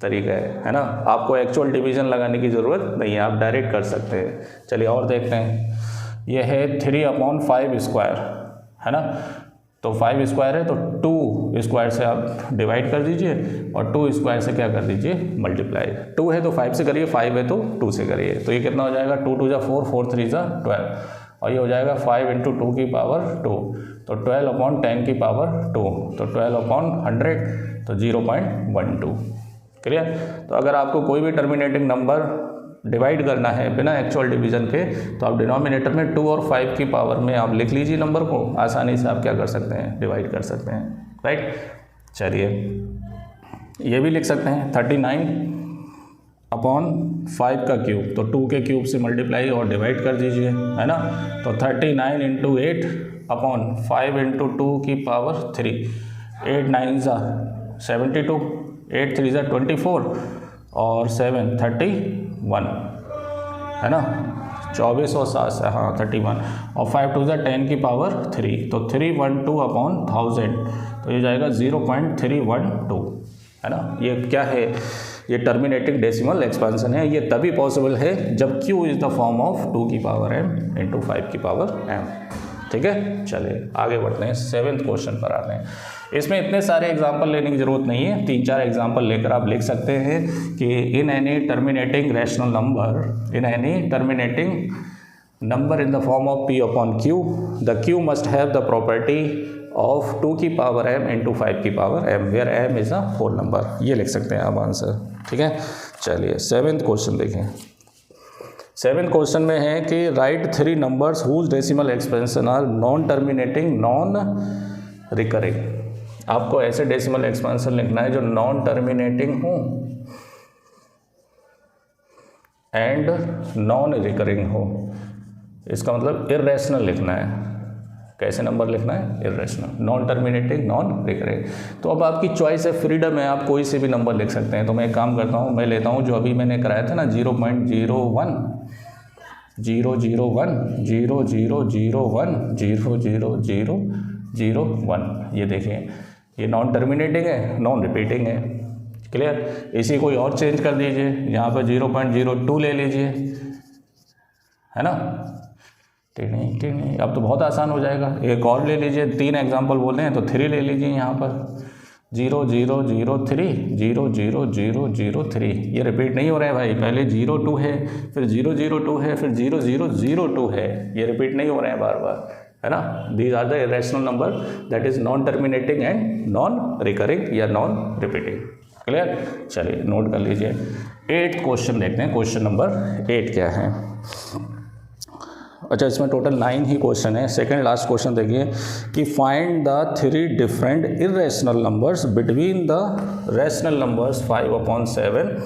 तरीका है ना। आपको एक्चुअल डिवीजन लगाने की ज़रूरत नहीं है, आप डायरेक्ट कर सकते हैं। चलिए और देखते हैं, ये है 3/5 स्क्वायर, है ना। तो 5 स्क्वायर है तो 2 स्क्वायर से आप डिवाइड कर दीजिए, और 2 स्क्वायर से क्या कर दीजिए मल्टीप्लाई। 2 है तो 5 से करिए, 5 है तो 2 से करिए, तो ये कितना हो जाएगा 2 2 जा 4, 4 3 जा 12, और ये हो जाएगा 5 इंटू 2 की पावर 2, तो 12/10 की पावर 2, तो 12/100, तो 0.12। क्लियर। तो अगर आपको कोई भी टर्मिनेटिंग नंबर डिवाइड करना है बिना एक्चुअल डिवीजन के, तो आप डिनोमिनेटर में 2 और 5 की पावर में आप लिख लीजिए नंबर को, आसानी से आप क्या कर सकते हैं डिवाइड कर सकते हैं, राइट। चलिए ये भी लिख सकते हैं 39/5 का क्यूब, तो 2 के क्यूब से मल्टीप्लाई और डिवाइड कर दीजिए, है ना। तो 39 इंटू 8/5 इंटू 2 की पावर 3, 8 9 जा 72, 8 3 जा 24, और 7 31, है ना। 24 और 7 से हाँ 31, और 5 2 जा 10 की पावर 3, तो 312/1000, तो ये जाएगा 0.312, है ना। ये क्या है, ये टर्मिनेटिंग डेसिमल एक्सपेंशन है। ये तभी पॉसिबल है जब q is the form of 2 की पावर m इंटू 5 की पावर m। ठीक है, चलिए आगे बढ़ते हैं, 7th क्वेश्चन पर आते हैं। इसमें इतने सारे एग्जाम्पल लेने की ज़रूरत नहीं है, 3-4 एग्जाम्पल लेकर आप लिख सकते हैं कि in any terminating rational number, in any terminating number in the form of p/q, the q must have the property of 2 की पावर m इंटू 5 की power m, where m is a whole number. ये लिख सकते हैं आप answer. ठीक है, चलिए 7th क्वेश्चन देखें। 7th क्वेश्चन में है कि write 3 numbers whose decimal expansion are non terminating non recurring. आपको ऐसे डेसिमल एक्सपेंशन लिखना है जो नॉन टर्मिनेटिंग हो एंड नॉन रिकरिंग हो। इसका मतलब इर्रेशनल लिखना है। कैसे नंबर लिखना है, irrational, non terminating non recurring. तो अब आपकी चॉइस है, फ्रीडम है, आप कोई से भी नंबर लिख सकते हैं। तो मैं एक काम करता हूँ, मैं लेता हूँ जो अभी मैंने कराया था ना 0.01 001 00001 000001। ये देखें, ये नॉन टर्मिनेटिंग है, नॉन रिपीटिंग है। क्लियर। इसी कोई और चेंज कर दीजिए, यहाँ पर 0.02 ले लीजिए, है ना। नहीं, अब तो बहुत आसान हो जाएगा। एक और ले लीजिए, 3 एग्जाम्पल बोले हैं तो 3 ले लीजिए यहाँ पर 0003 00003। ये रिपीट नहीं हो रहा है भाई, पहले 02 है, फिर 002 है, फिर 0002 है। ये रिपीट नहीं हो रहे हैं बार बार, है ना। These are the irrational number that is non terminating and non repeating या नॉन रिपीटिंग। क्लियर। चलिए नोट कर लीजिए। 8th क्वेश्चन देखते हैं, क्वेश्चन नंबर 8 क्या है। अच्छा, इसमें टोटल 9 ही क्वेश्चन है। सेकंड लास्ट क्वेश्चन देखिए कि find the 3 different irrational numbers between the rational numbers 5/7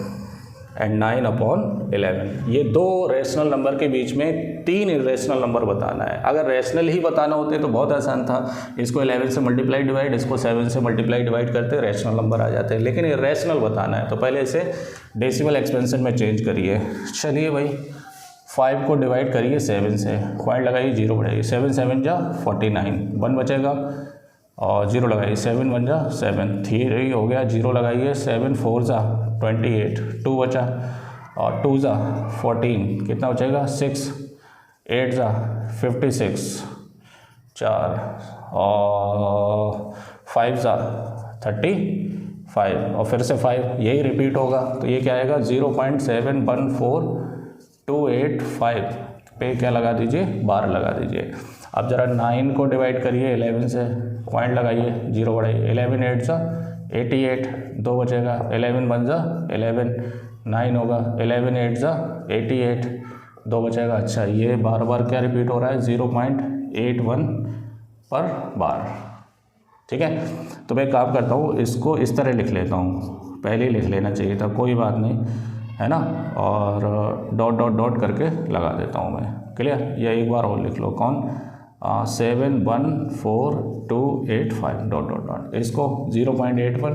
and 9/11। ये 2 रैशनल नंबर के बीच में 3 इरेशनल नंबर बताना है। अगर रैशनल ही बताना होते तो बहुत आसान था, इसको 11 से मल्टीप्लाई डिवाइड, इसको 7 से मल्टीप्लाई डिवाइड करते, रैशनल नंबर आ जाते हैं। लेकिन इरेशनल बताना है तो पहले इसे डेसिमल एक्सपेंशन में चेंज करिए। चलिए भाई, 5 को डिवाइड करिए 7 से, पॉइंट लगाइए, 0 बढ़ाइए, 7 7 जा 49, 1 बचेगा और 0 लगाइए, 7 1 जा 7, 3 हो गया, 0 लगाइए, 7 4 जा 28, 2 बचा और 2 जा 14, कितना बचेगा 6, 8 जा 56, 4 और 5 जा 35 और फिर से 5, यही रिपीट होगा। तो ये क्या आएगा 0.714285 पे क्या लगा दीजिए, 12 लगा दीजिए। अब ज़रा 9 को डिवाइड करिए 11 से, पॉइंट लगाइए, 0 बढ़ाइए, 11 8 सा 88, 2 बचेगा, 11 1 सा 11, 9 होगा, 11 8 सा 88, 2 बचेगा। अच्छा, ये बार बार क्या रिपीट हो रहा है, 0.81 पर बार। ठीक है, तो मैं काम करता हूँ, इसको इस तरह लिख लेता हूँ, पहले ही लिख लेना चाहिए था, कोई बात नहीं है ना, और डॉट डॉट डॉट करके लगा देता हूँ मैं। क्लियर, या एक बार और लिख लो, कौन 71428 डॉट डॉट डॉट, इसको 0.81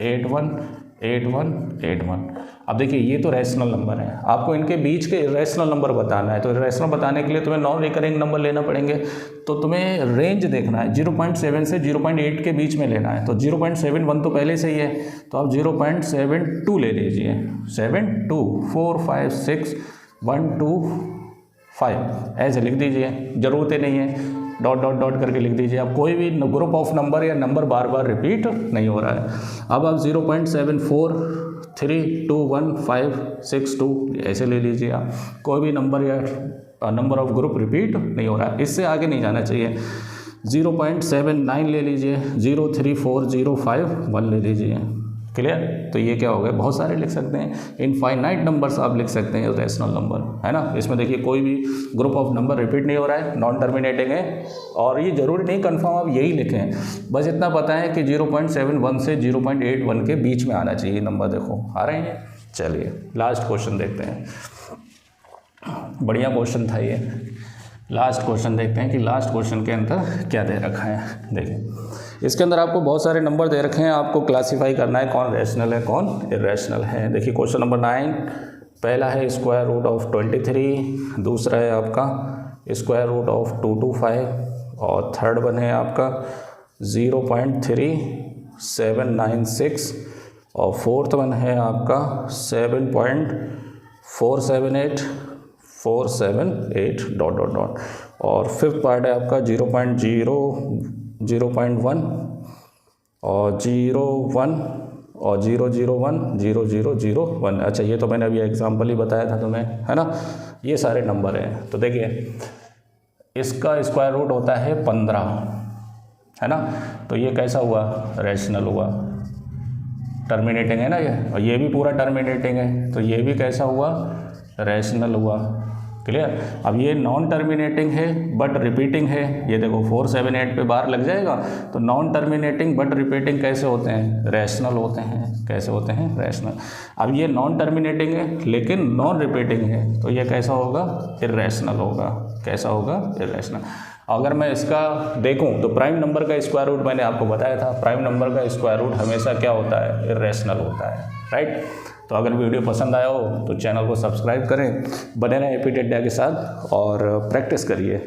81 81 81। अब देखिए ये तो रैशनल नंबर है, आपको इनके बीच के इरेशनल नंबर बताना है, तो इरेशनल बताने के लिए तुम्हें नॉन रिकरिंग नंबर लेना पड़ेंगे। तो तुम्हें रेंज देखना है, 0.7 से 0.8 के बीच में लेना है। तो 0.71 तो पहले से ही है, तो आप 0.72 ले लीजिए, 72 4 5 6 1 2 5 ऐसे लिख दीजिए, ज़रूरत ही नहीं है डॉट डॉट डॉट करके लिख दीजिए। अब कोई भी ग्रुप ऑफ नंबर या नंबर बार बार रिपीट नहीं हो रहा है। अब आप 0.74 3 2 1 5 6 2 ऐसे ले लीजिए आप, कोई भी नंबर या नंबर ऑफ ग्रुप रिपीट नहीं हो रहा है, इससे आगे नहीं जाना चाहिए। 0.79 ले लीजिए, 0 3 4 0 5 1 ले लीजिए। क्लियर, तो ये क्या हो गया, बहुत सारे लिख सकते हैं, इनफाइनाइट नंबर्स आप लिख सकते हैं, रैशनल नंबर है ना। इसमें देखिए कोई भी ग्रुप ऑफ नंबर रिपीट नहीं हो रहा है, नॉन टर्मिनेटिंग है, और ये जरूरी नहीं कंफर्म आप यही लिखें, बस इतना पता है कि 0.71 से 0.81 के बीच में आना चाहिए नंबर। देखो आ रहे हैं। चलिए लास्ट क्वेश्चन देखते हैं, बढ़िया क्वेश्चन था ये। लास्ट क्वेश्चन देखते हैं कि लास्ट क्वेश्चन के अंदर क्या दे रखा है। देखिए इसके अंदर आपको बहुत सारे नंबर दे रखे हैं, आपको क्लासीफाई करना है कौन रैशनल है कौन इरेशनल है। देखिए क्वेश्चन नंबर 9, पहला है स्क्वायर रूट ऑफ 23, दूसरा है आपका स्क्वायर रूट ऑफ 225, और थर्ड वन है आपका 0.3796, और फोर्थ वन है आपका 7.478 डॉट डॉट डॉट, और फिफ्थ पार्ट है आपका 0.1 और 01 और 001 0001। अच्छा ये तो मैंने अभी एग्जाम्पल ही बताया था तुम्हें, है ना। ये सारे नंबर हैं। तो देखिए इसका स्क्वायर रूट होता है 15, है ना। तो ये कैसा हुआ, रैशनल हुआ, टर्मिनेटिंग है ना ये, और ये भी पूरा टर्मिनेटिंग है, तो ये भी कैसा हुआ, रैशनल हुआ। क्लियर। अब ये नॉन टर्मिनेटिंग है बट रिपीटिंग है, ये देखो 478 पे बार लग जाएगा, तो नॉन टर्मिनेटिंग बट रिपीटिंग कैसे होते हैं, रैशनल होते हैं। कैसे होते हैं, रैशनल। अब ये नॉन टर्मिनेटिंग है लेकिन नॉन रिपीटिंग है, तो ये कैसा होगा, इर्रेशनल होगा। कैसा होगा, इर्रेशनल। अगर मैं इसका देखूं तो प्राइम नंबर का स्क्वायर रूट मैंने आपको बताया था, प्राइम नंबर का स्क्वायर रूट हमेशा क्या होता है, इर्रेशनल होता है, राइट। तो अगर वीडियो पसंद आया हो तो चैनल को सब्सक्राइब करें, बने रहें एपीटी अड्डा के साथ और प्रैक्टिस करिए।